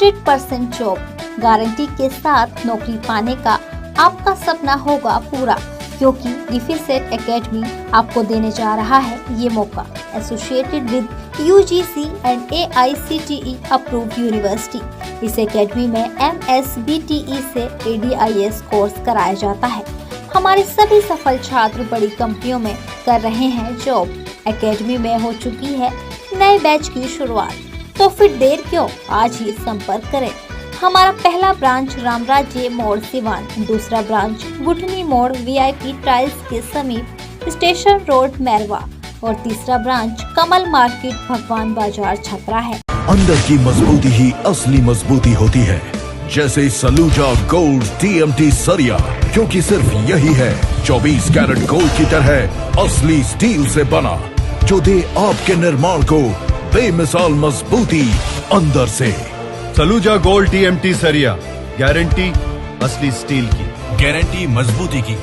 100% job guarantee के साथ नौकरी पाने का आपका सपना होगा पूरा, क्योंकि डिफिसेट एकेडमी आपको देने जा रहा है ये मौका। Associated with UGC and AICTE approved university. इस एकेडमी में MSBTE से ADIS कोर्स कराया जाता है। हमारे सभी सफल छात्र बड़ी कंपनियों में कर रहे हैं जॉब। एकेडमी में हो चुकी है नए बैच की शुरुआत, तो फिर देर क्यों, आज ही संपर्क करें। हमारा पहला ब्रांच रामराज्य मोड़ सिवान, दूसरा ब्रांच गुठनी मोड़ VIP टाइल्स के समीप स्टेशन रोड मैरवा और तीसरा ब्रांच कमल मार्केट भगवान बाजार छपरा है। अंदर की मजबूती ही असली मजबूती होती है, जैसे सलूजा गोल्ड TMT सरिया, क्योंकि सिर्फ यही है 24 कैरेट गोल्ड की तरह असली स्टील से बना, जो दे आपके निर्माण को बेमिसाल मजबूती अंदर से। सलूजा गोल्ड TMT सरिया, गारंटी असली स्टील की, गारंटी मजबूती की।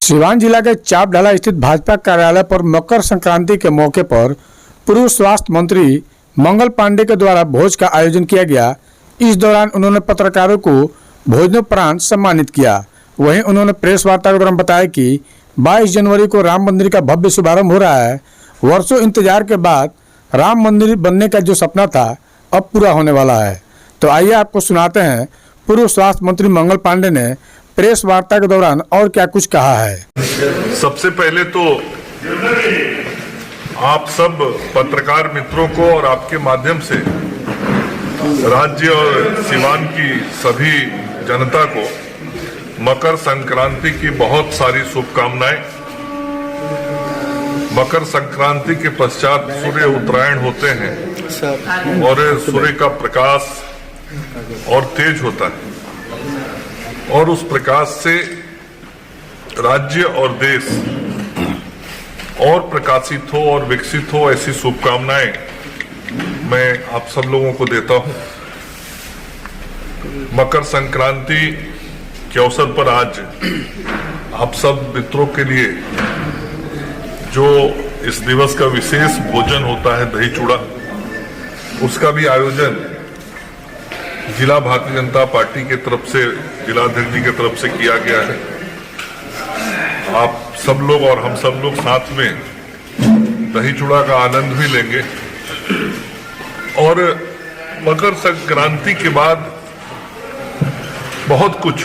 सिवान जिला के चापढाला स्थित भाजपा कार्यालय पर मकर संक्रांति के मौके पर पूर्व स्वास्थ्य मंत्री मंगल पांडे के द्वारा भोज का आयोजन किया गया। इस दौरान उन्होंने पत्रकारों को भोजनोपरांत सम्मानित किया। वहीं उन्होंने प्रेस वार्ता के दौरान बताया कि 22 जनवरी को राम मंदिर का भव्य शुभारंभ हो रहा है। वर्षों इंतजार के बाद राम मंदिर बनने का जो सपना था अब पूरा होने वाला है। तो आइए आपको सुनाते हैं पूर्व स्वास्थ्य मंत्री मंगल पांडे ने प्रेस वार्ता के दौरान और क्या कुछ कहा है। सबसे पहले तो आप सब पत्रकार मित्रों को और आपके माध्यम से राज्य और सिवान की सभी जनता को मकर संक्रांति की बहुत सारी शुभकामनाएं। मकर संक्रांति के पश्चात सूर्य उत्तरायण होते हैं और सूर्य का प्रकाश और तेज होता है और उस प्रकाश से राज्य और देश और प्रकाशित हो और विकसित हो, ऐसी शुभकामनाएं मैं आप सब लोगों को देता हूं। मकर संक्रांति के अवसर पर आज आप सब मित्रों के लिए जो इस दिवस का विशेष भोजन होता है दही चूड़ा, उसका भी आयोजन जिला भारतीय जनता पार्टी के तरफ से, जिलाध्यक्ष जी की तरफ से किया गया है। आप सब लोग और हम सब लोग साथ में दही चूड़ा का आनंद भी लेंगे। और मकर संक्रांति के बाद बहुत कुछ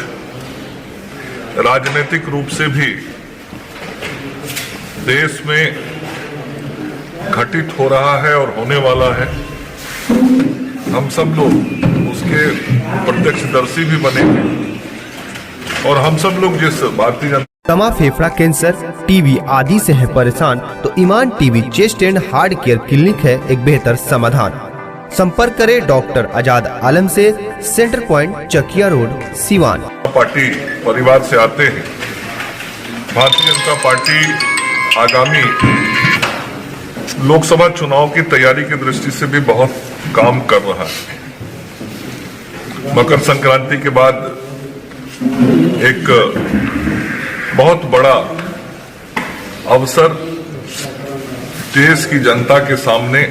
राजनीतिक रूप से भी देश में घटित हो रहा है और होने वाला है। हम सब लोग उसके प्रत्यक्षदर्शी भी बनेंगे और हम सब लोग जिस भारतीय जनता दमा, फेफड़ा कैंसर, टीबी आदि से है परेशान तो Iman TB chest and heart care clinic है एक बेहतर समाधान। संपर्क करें डॉक्टर आजाद आलम से, centre point Chakia road Siwan. Party परिवार से आते हैं। भारतीय जनता पार्टी आगामी लोकसभा चुनाव की तैयारी की दृष्टि से भी बहुत काम कर रहा है। मकर संक्रांति के बाद एक बहुत बड़ा अवसर देश की जनता के सामने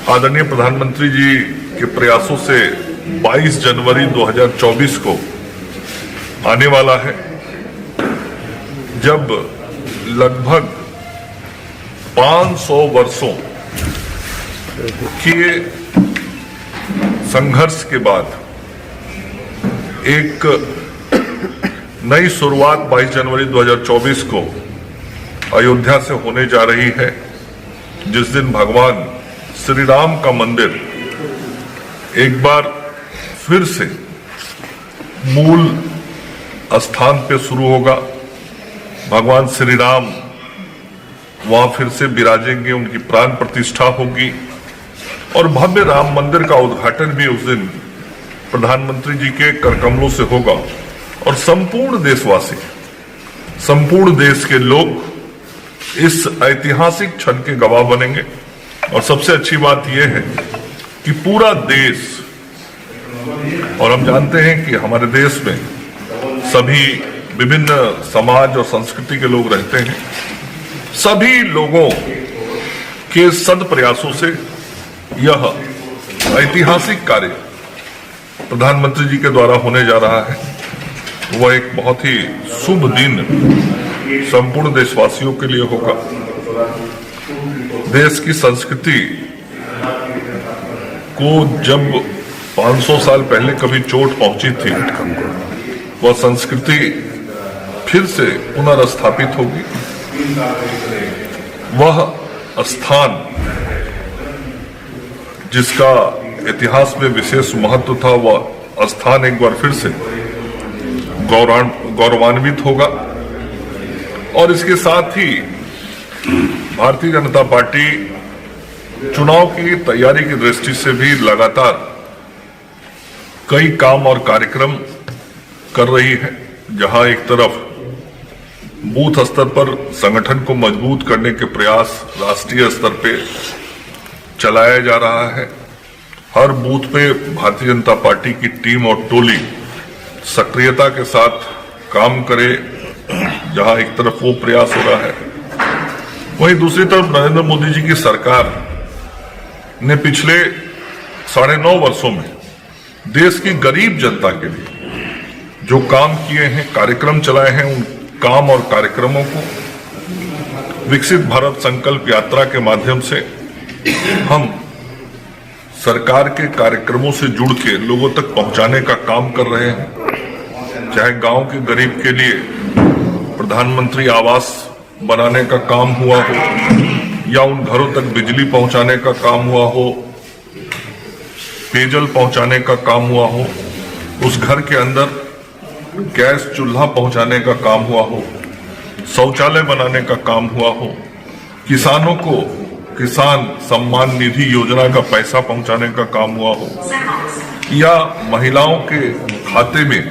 आदरणीय प्रधानमंत्री जी के प्रयासों से 22 जनवरी 2024 को आने वाला है, जब लगभग 500 वर्षों के संघर्ष के बाद एक नई शुरुआत 22 जनवरी 2024 को अयोध्या से होने जा रही है, जिस दिन भगवान श्री राम का मंदिर एक बार फिर से मूल स्थान पे शुरू होगा। भगवान श्री राम वहां फिर से विराजेंगे, उनकी प्राण प्रतिष्ठा होगी और भव्य राम मंदिर का उद्घाटन भी उस दिन प्रधानमंत्री जी के करकमलों से होगा और संपूर्ण देशवासी, संपूर्ण देश के लोग इस ऐतिहासिक क्षण के गवाह बनेंगे। और सबसे अच्छी बात यह है कि पूरा देश, और हम जानते हैं कि हमारे देश में सभी विभिन्न समाज और संस्कृति के लोग रहते हैं, सभी लोगों के सद प्रयासों से यह ऐतिहासिक कार्य प्रधानमंत्री जी के द्वारा होने जा रहा है। वह एक बहुत ही शुभ दिन संपूर्ण देशवासियों के लिए होगा। देश की संस्कृति को जब 500 साल पहले कभी चोट पहुंची थी, वह संस्कृति फिर से पुनर्स्थापित होगी। वह स्थान जिसका इतिहास में विशेष महत्व था, वह स्थान एक बार फिर से गौरवान्वित होगा। और इसके साथ ही भारतीय जनता पार्टी चुनाव की तैयारी की दृष्टि से भी लगातार कई काम और कार्यक्रम कर रही है। जहां एक तरफ बूथ स्तर पर संगठन को मजबूत करने के प्रयास राष्ट्रीय स्तर पे चलाया जा रहा है। हर बूथ पे भारतीय जनता पार्टी की टीम और टोली सक्रियता के साथ काम करे। जहां एक तरफ वो प्रयास हो रहा है, वहीं दूसरी तरफ नरेंद्र मोदी जी की सरकार ने पिछले 9.5 वर्षों में देश की गरीब जनता के लिए जो काम किए हैं, कार्यक्रम चलाए हैं, उन काम और कार्यक्रमों को विकसित भारत संकल्प यात्रा के माध्यम से हम सरकार के कार्यक्रमों से जुड़ के लोगों तक पहुंचाने का काम कर रहे हैं। चाहे गांव के गरीब के लिए प्रधानमंत्री आवास बनाने का काम हुआ हो, या उन घरों तक बिजली पहुंचाने का काम हुआ हो, पेयजल पहुंचाने का काम हुआ हो, उस घर के अंदर गैस चूल्हा पहुंचाने का काम हुआ हो, शौचालय बनाने का काम हुआ हो, किसानों को किसान सम्मान निधि योजना का पैसा पहुंचाने का काम हुआ हो, या महिलाओं के खाते में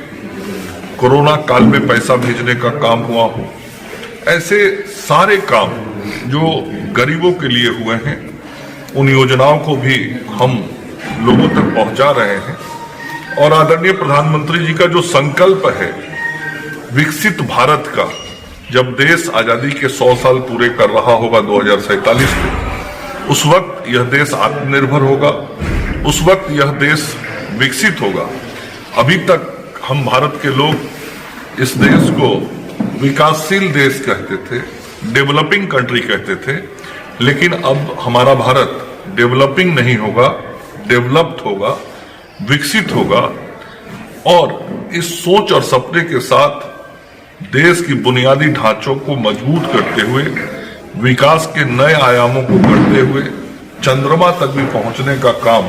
कोरोना काल में पैसा भेजने का काम हुआ हो। ऐसे सारे काम जो गरीबों के लिए हुए हैं, उन योजनाओं को भी हम लोगों तक पहुंचा रहे हैं। और आदरणीय प्रधानमंत्री जी का जो संकल्प है विकसित भारत का, जब देश आजादी के 100 साल पूरे कर रहा होगा 2047 में, उस वक्त यह देश आत्मनिर्भर होगा, उस वक्त यह देश विकसित होगा। अभी तक हम भारत के लोग इस देश को विकासशील देश कहते थे, डेवलपिंग कंट्री कहते थे, लेकिन अब हमारा भारत डेवलपिंग नहीं होगा, डेवलप्ड होगा, विकसित होगा। और इस सोच और सपने के साथ देश की बुनियादी ढांचों को मजबूत करते हुए, विकास के नए आयामों को करते हुए चंद्रमा तक भी पहुंचने का काम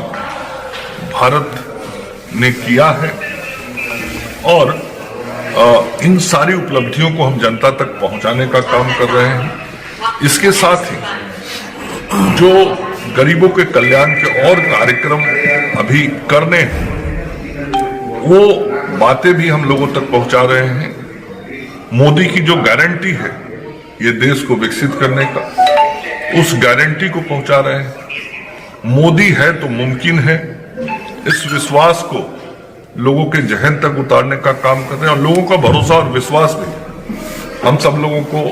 भारत ने किया है। और इन सारी उपलब्धियों को हम जनता तक पहुंचाने का काम कर रहे हैं। इसके साथ ही जो गरीबों के कल्याण के और कार्यक्रम अभी करने हैं, वो बातें भी हम लोगों तक पहुंचा रहे हैं। मोदी की जो गारंटी है ये देश को विकसित करने का, उस गारंटी को पहुंचा रहे हैं। मोदी है तो मुमकिन है, इस विश्वास को लोगों के जहन तक उतारने का काम कर रहे हैं। और लोगों का भरोसा और विश्वास भी हम सब लोगों को,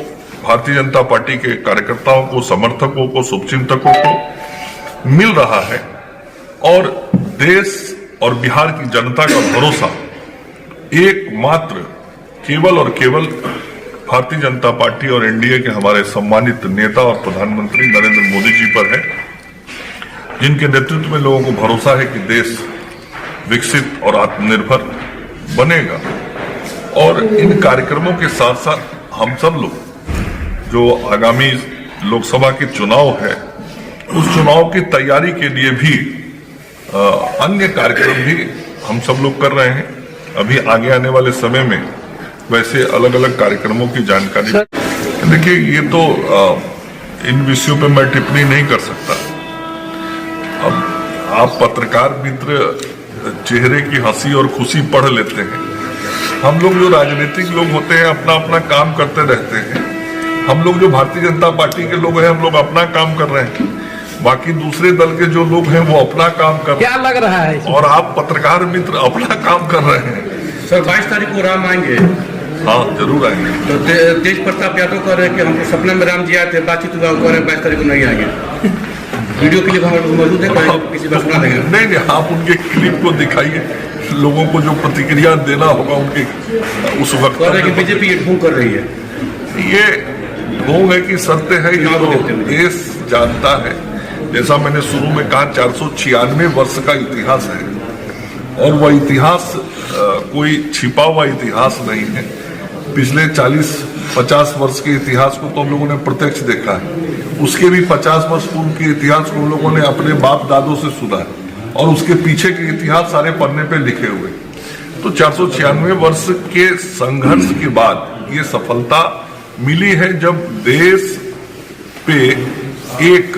भारतीय जनता पार्टी के कार्यकर्ताओं को, समर्थकों को, शुभचिंतकों को मिल रहा है। और देश और बिहार की जनता का भरोसा एकमात्र केवल और केवल भारतीय जनता पार्टी और एनडीए के हमारे सम्मानित नेता और प्रधानमंत्री नरेंद्र मोदी जी पर है, जिनके नेतृत्व में लोगों को भरोसा है कि देश विकसित और आत्मनिर्भर बनेगा। और इन कार्यक्रमों के साथ साथ हम सब लोग, जो आगामी लोकसभा के चुनाव है, उस चुनाव की तैयारी के लिए भी अन्य कार्यक्रम भी हम सब लोग कर रहे हैं। अभी आगे आने वाले समय में वैसे अलग अलग कार्यक्रमों की जानकारी, देखिए ये तो इन विषयों पे मैं टिप्पणी नहीं कर सकता। अब आप पत्रकार मित्र चेहरे की हंसी और खुशी पढ़ लेते हैं। हम लोग जो राजनीतिक लोग होते हैं अपना अपना काम करते रहते हैं। हम लोग जो भारतीय जनता पार्टी के लोग हैं, हम लोग अपना काम कर रहे हैं। बाकी दूसरे दल के जो लोग हैं वो अपना काम कर रहे हैं। क्या लग रहा है? और आप पत्रकार मित्र अपना काम कर रहे हैं। सर 22 तारीख को राम आएंगे, हाँ जरूर आएंगे। तो तेज प्रताप यादव कह रहे हैं कि हमको सपने में राम जी आए थे, बातचीत हुआ, कह रहे हैं 22 तारीख को नहीं आएंगे। वीडियो क्लिप हमारे पास मौजूद है, किसी बात सुना देंगे? नहीं, आप उनके क्लिप को दिखाइए, लोगों को जो प्रतिक्रिया देना होगा उनके उस वक्त। कह रहे हैं कि बीजेपी ये ढोंग कर रही है। ये ढोंग है कि सत्य है, ये तो देश जानता है। जैसा मैंने शुरू में कहा, 496 वर्ष का इतिहास है और वह इतिहास कोई छिपा हुआ इतिहास नहीं है। पिछले 40-50 वर्ष के इतिहास को तो हम लोगों ने प्रत्यक्ष देखा है, उसके भी 50 वर्ष पूर्व के इतिहास को हम लोगों ने अपने बाप दादों से सुना है और उसके पीछे के इतिहास सारे पन्ने पे लिखे हुए। तो 496 वर्ष के संघर्ष के बाद ये सफलता मिली है, जब देश पे एक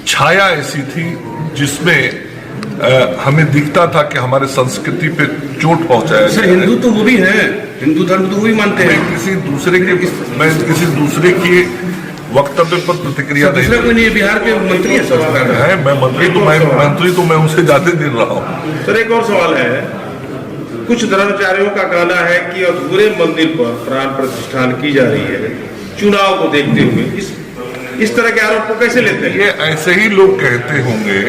छाया ऐसी थी जिसमें हमें दिखता था कि हमारे संस्कृति पे चोट पहुंचाया सर, हिंदू तो वो भी है, हिंदू धर्म तो वो भी मानते हैं। मैं किसी दूसरे के वक्तव्य पर प्रतिक्रिया नहीं। बिहार के मंत्री है, मैं मंत्री तो मैं उनसे ज्यादा दिन रहा हूँ। सर, एक और सवाल है, कुछ धर्माचार्यों का कहना है कि अधूरे मंदिर पर प्राण प्रतिष्ठा की जा रही है चुनाव को देखते हुए। इस तरह के आरोप को कैसे लेते हैं? ये ऐसे ही लोग कहते होंगे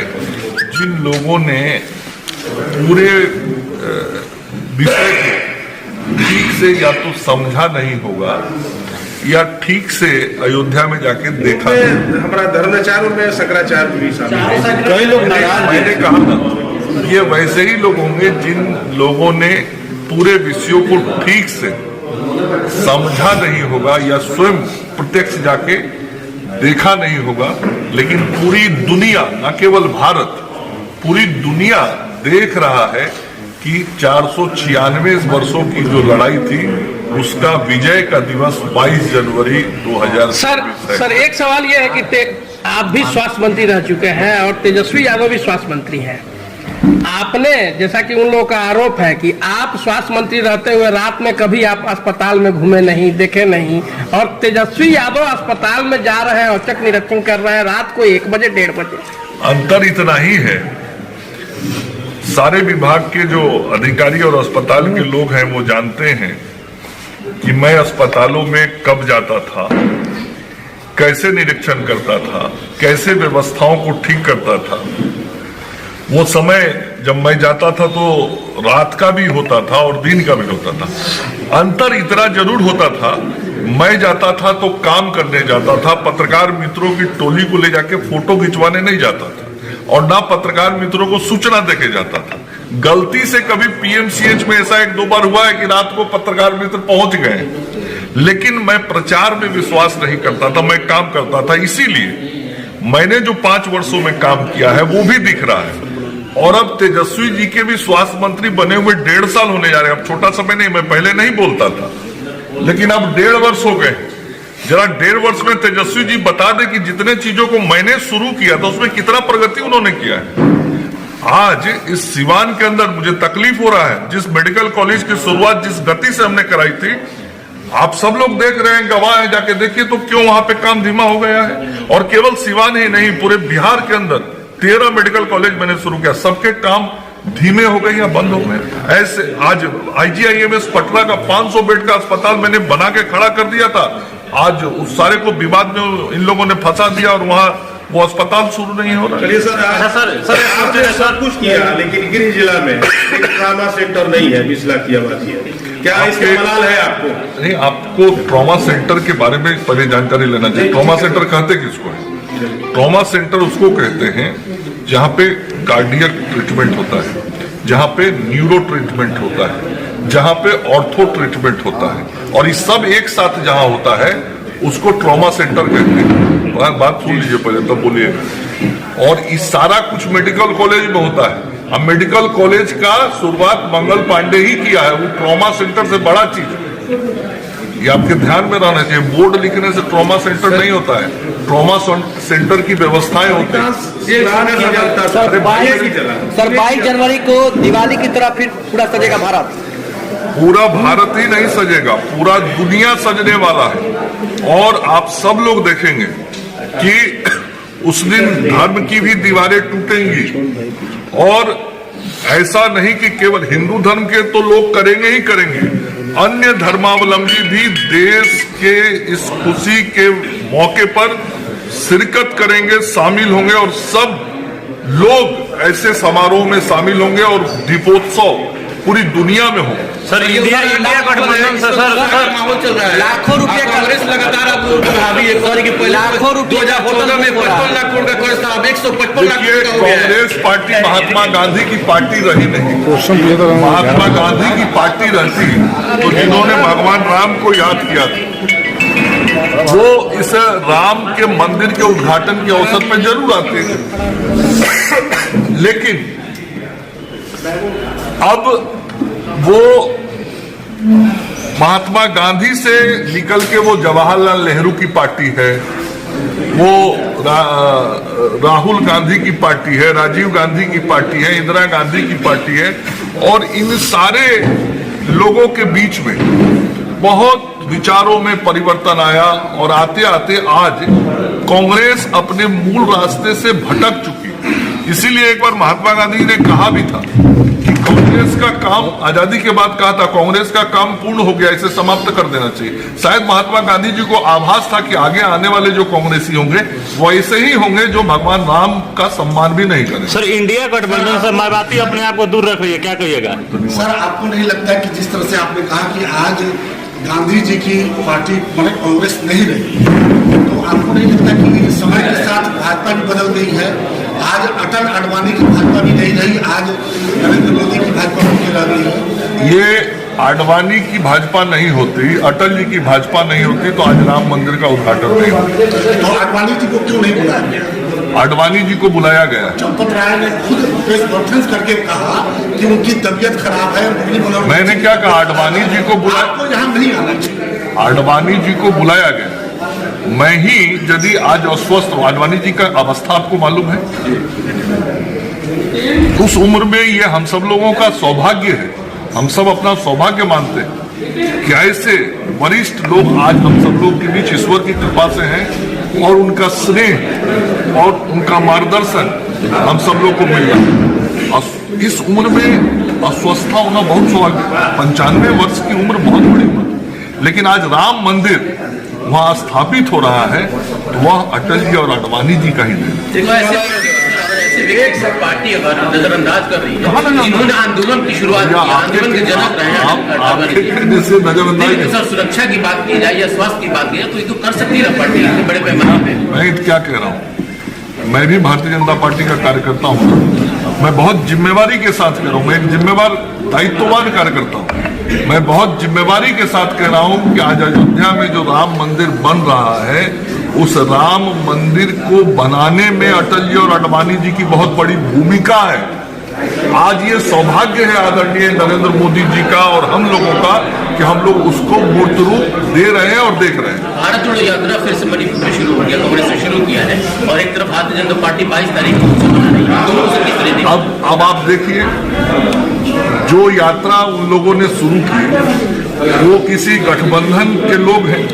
जिन लोगों ने पूरे विषय को ठीक से या तो समझा नहीं होगा या ठीक से अयोध्या में जाके देखा। हमारा धर्माचार्यों में शंकराचार्य भी शामिल है, कई लोग नाराज। मैंने कहा ना, ये वैसे ही लोग होंगे जिन लोगों ने पूरे विषयों को ठीक से समझा नहीं होगा या स्वयं प्रत्यक्ष जाके देखा नहीं होगा। लेकिन पूरी दुनिया, न केवल भारत, पूरी दुनिया देख रहा है कि 496 वर्षों की जो लड़ाई थी उसका विजय का दिवस 22 जनवरी 2000। सर एक सवाल यह है कि आप भी स्वास्थ्य मंत्री रह चुके हैं और तेजस्वी यादव भी स्वास्थ्य मंत्री हैं। आपने, जैसा कि उन लोगों का आरोप है कि आप स्वास्थ्य मंत्री रहते हुए रात में कभी आप अस्पताल में घूमे नहीं, देखे नहीं, और तेजस्वी यादव अस्पताल में जा रहे हैं, औचक निरीक्षण कर रहे हैं रात को 1 बजे 1:30 बजे। अंतर इतना ही है, सारे विभाग के जो अधिकारी और अस्पताल के लोग हैं वो जानते हैं कि मैं अस्पतालों में कब जाता था, कैसे निरीक्षण करता था, कैसे व्यवस्थाओं को ठीक करता था। वो समय जब मैं जाता था तो रात का भी होता था और दिन का भी होता था। अंतर इतना जरूर होता था, मैं जाता था तो काम करने जाता था, पत्रकार मित्रों की टोली को ले जाके फोटो खिंचवाने नहीं जाता था और ना पत्रकार मित्रों को सूचना देके जाता था। गलती से कभी पीएमसीएच में ऐसा 1-2 बार हुआ है कि रात को पत्रकार मित्र पहुंच गए, लेकिन मैं प्रचार में विश्वास नहीं करता था, मैं काम करता था। इसीलिए मैंने जो 5 वर्षों में काम किया है वो भी दिख रहा है। और अब तेजस्वी जी के भी स्वास्थ्य मंत्री बने हुए 1.5 साल होने जा रहे हैं। अब छोटा समय नहीं, मैं पहले नहीं बोलता था, लेकिन अब 1.5 वर्ष हो गए। जरा 1.5 वर्ष में तेजस्वी जी बता दें कि जितने चीजों को मैंने शुरू किया था उसमें कितना प्रगति उन्होंने किया है। आज इस सिवान के अंदर मुझे तकलीफ हो रहा है, जिस मेडिकल कॉलेज की शुरुआत जिस गति से हमने कराई थी, आप सब लोग देख रहे हैं, गवाह है, जाके देखिए तो क्यों वहां पे काम धीमा हो गया है। और केवल सिवान ही नहीं, पूरे बिहार के अंदर 13 मेडिकल कॉलेज मैंने शुरू किया, सबके काम धीमे हो गए या बंद हो गए। ऐसे आज IGIMS पटना का 500 बेड का अस्पताल मैंने बना के खड़ा कर दिया था, आज उस सारे को विवाद में इन लोगों ने फंसा दिया और वहां वो अस्पताल शुरू नहीं हो रहा। चलिए सर, आपने सब कुछ किया, लेकिन गृह जिला में एक ट्रॉमा सेंटर नहीं है, 20 लाख की आबादी है, क्या इसका मलाल है आपको? नहीं, आपको ट्रॉमा सेंटर के बारे में पहले जानकारी लेना चाहिए। ट्रॉमा सेंटर कहते किसको है? ट्रॉमा सेंटर उसको कहते हैं जहाँ पे कार्डियक ट्रीटमेंट होता है, जहाँ पे न्यूरो ट्रीटमेंट होता है, जहाँ पे ऑर्थो ट्रीटमेंट होता है, और ये सब एक साथ जहाँ होता है उसको ट्रॉमा सेंटर कहते हैं। बात सुन लीजिए पहले तब बोलिए। और इस सारा कुछ मेडिकल कॉलेज में होता है। अब मेडिकल कॉलेज का शुरुआत मंगल पांडे ही किया है, वो ट्रॉमा सेंटर से बड़ा चीज। ये आपके ध्यान में रहना चाहिए, बोर्ड लिखने से ट्रॉमा सेंटर नहीं होता है, ट्रॉमा सेंटर की व्यवस्थाएं होती हैं। सर 22 जनवरी को दिवाली की तरह फिर पूरा सजेगा भारत। पूरा भारत ही नहीं सजेगा, पूरा दुनिया सजने वाला है। और आप सब लोग देखेंगे कि उस दिन धर्म की भी दीवारें टूटेंगी। और ऐसा नहीं कि केवल हिंदू धर्म के तो लोग करेंगे ही करेंगे, अन्य धर्मावलंबी भी देश के इस खुशी के मौके पर शिरकत करेंगे, शामिल होंगे और सब लोग ऐसे समारोह में शामिल होंगे और दीपोत्सव पूरी दुनिया में हो। सर इंडिया गठबंधन से सर माहौल चल रहा है, लाखों रुपए कांग्रेस लगातार लाखों रुपए 2014 में 55 लाख करोड़ का कर्ज था, अब 155 लाख करोड़ का हो गया है। कांग्रेस पार्टी महात्मा गांधी की पार्टी रही नहीं। महात्मा गांधी की पार्टी रहती तो जिन्होंने भगवान राम को याद किया था वो इस राम के मंदिर के उद्घाटन के अवसर पर जरूर आते हैं, लेकिन अब वो महात्मा गांधी से निकल के वो जवाहरलाल नेहरू की पार्टी है, वो राहुल गांधी की पार्टी है, राजीव गांधी की पार्टी है, इंदिरा गांधी की पार्टी है और इन सारे लोगों के बीच में बहुत विचारों में परिवर्तन आया और आते आते आज कांग्रेस अपने मूल रास्ते से भटक चुकी। इसीलिए एक बार महात्मा गांधी ने कहा भी था कि कांग्रेस का काम, आजादी के बाद कहा था कांग्रेस का काम पूर्ण हो गया, इसे समाप्त कर देना चाहिए। शायद महात्मा गांधी जी को आभास था कि आगे आने वाले जो कांग्रेसी होंगे वो ऐसे ही होंगे जो भगवान राम का सम्मान भी नहीं करें। सर इंडिया गठबंधन से मायावती अपने आप को दूर रख रही है, क्या कहिएगा? सर आपको नहीं लगता कि जिस तरह से आपने कहा कि आज गांधी जी की पार्टी मतलब कांग्रेस नहीं रही, तो आपको नहीं लगता कि समय के साथ भाजपा भी बदल गई है? आज अटल अडवाणी की भाजपा भी नहीं रही, आज नरेंद्र मोदी की भाजपा भी रह गई है। ये आडवाणी की भाजपा नहीं होती, अटल जी की भाजपा नहीं होती तो आज राम मंदिर का उद्घाटन नहीं होता। तो आडवाणी जी को क्यों नहीं बुलाया गया? आडवाणी जी को बुलाया गया। चंपत राय ने खुद प्रेस कॉन्फ्रेंस करके कहा कि उनकी तबीयत खराब है। मैंने क्या कहा? आडवाणी जी को बुलाया, आपको यहाँ नहीं आना चाहिए। आडवाणी जी को बुलाया गया। मैं ही यदि आज अस्वस्थ हूं, आडवाणी जी का अवस्था आपको मालूम है, उस उम्र में ये हम सब लोगों का सौभाग्य है, हम सब अपना सौभाग्य मानते हैं कि ऐसे वरिष्ठ लोग आज हम सब लोग के बीच ईश्वर की कृपा से हैं और उनका स्नेह और उनका मार्गदर्शन हम सब लोग को मिल रहा है। इस उम्र में अस्वस्थता होना बहुत सौभाग्य, 95 वर्ष की उम्र बहुत बड़ी उम्र, लेकिन आज राम मंदिर वहां स्थापित हो रहा है तो वह अटल जी और आडवाणी जी का ही पार्टी अगर नजरअंदाज कर रही है, इन्होंने आंदोलन की शुरुआत की, आंदोलन के जनक रहे हैं। नजरअंदाज सुरक्षा की बात की जाए या स्वास्थ्य की बात की जाए तो ये तो कर सकती है पार्टी बड़े पैमाने पे। मैं क्या कह रहा हूँ, मैं भी भारतीय जनता पार्टी का कार्यकर्ता हूँ, मैं बहुत जिम्मेवारी के साथ कह रहा हूँ, मैं एक जिम्मेवार दायित्ववान कार्यकर्ता हूँ। मैं बहुत जिम्मेवारी के साथ कह रहा हूं कि आज अयोध्या में जो राम मंदिर बन रहा है उस राम मंदिर को बनाने में अटल जी और आडवाणी जी की बहुत बड़ी भूमिका है। आज ये सौभाग्य है आदरणीय नरेंद्र मोदी जी का और हम लोगों का कि हम लोग उसको मूर्त रूप दे रहे हैं और देख रहे हैं। भारत जोड़ो यात्रा फिर से मणिपुर में शुरू हो गया, कांग्रेस ने शुरू किया है और एक तरफ भारतीय जनता पार्टी 22 तारीख को मना रही है, दोनों से किस तरह? अब आप देखिए, जो यात्रा उन लोगों ने शुरू की वो किसी गठबंधन के लोग हैं,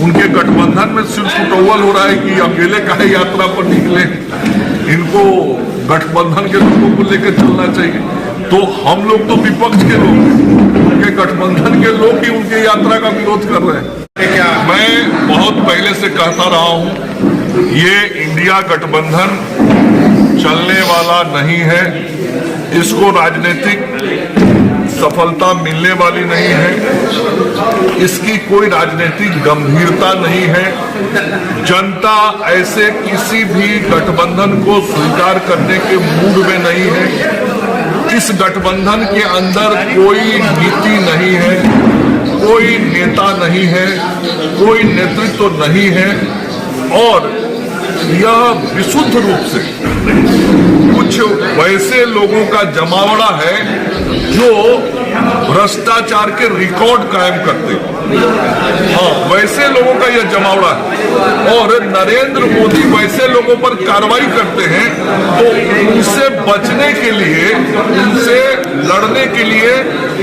उनके गठबंधन में सिर्फ कुटौवल हो रहा है कि अकेले काहे यात्रा पर निकले, इनको गठबंधन के लोगों को लेकर चलना चाहिए। तो हम लोग तो विपक्ष के लोग हैं, उनके गठबंधन के लोग ही उनकी यात्रा का विरोध कर रहे हैं। मैं बहुत पहले से कहता रहा हूं, ये इंडिया गठबंधन चलने वाला नहीं है, इसको राजनीतिक सफलता मिलने वाली नहीं है, इसकी कोई राजनीतिक गंभीरता नहीं है। जनता ऐसे किसी भी गठबंधन को स्वीकार करने के मूड में नहीं है। इस गठबंधन के अंदर कोई नीति नहीं है, कोई नेता नहीं है, कोई नेतृत्व नहीं है और यह विशुद्ध रूप से कुछ वैसे लोगों का जमावड़ा है जो भ्रष्टाचार के रिकॉर्ड कायम करते हैं। हाँ, वैसे लोगों का यह जमावड़ा है और नरेंद्र मोदी वैसे लोगों पर कार्रवाई करते हैं तो उनसे बचने के लिए, उनसे लड़ने के लिए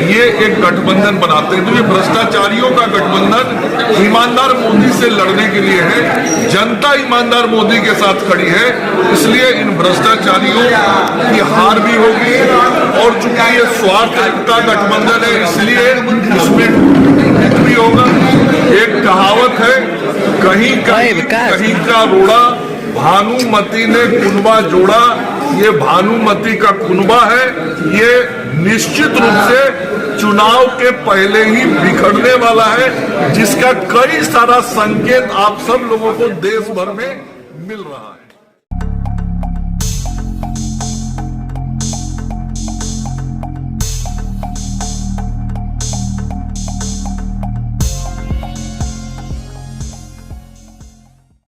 ये एक गठबंधन बनाते हैं। तो ये भ्रष्टाचारियों का गठबंधन ईमानदार मोदी से लड़ने के लिए है। जनता ईमानदार मोदी के साथ खड़ी है, इसलिए इन भ्रष्टाचारियों की हार भी होगी और और चूंकि ये स्वार्थ का गठबंधन है इसलिए इसमें भी होगा। एक कहावत है, कहीं का रोड़ा भानुमति ने कुनबा जोड़ा। ये भानुमति का कुनबा है, ये निश्चित रूप से चुनाव के पहले ही बिखरने वाला है, जिसका कई सारा संकेत आप सब लोगों को देश भर में मिल रहा है।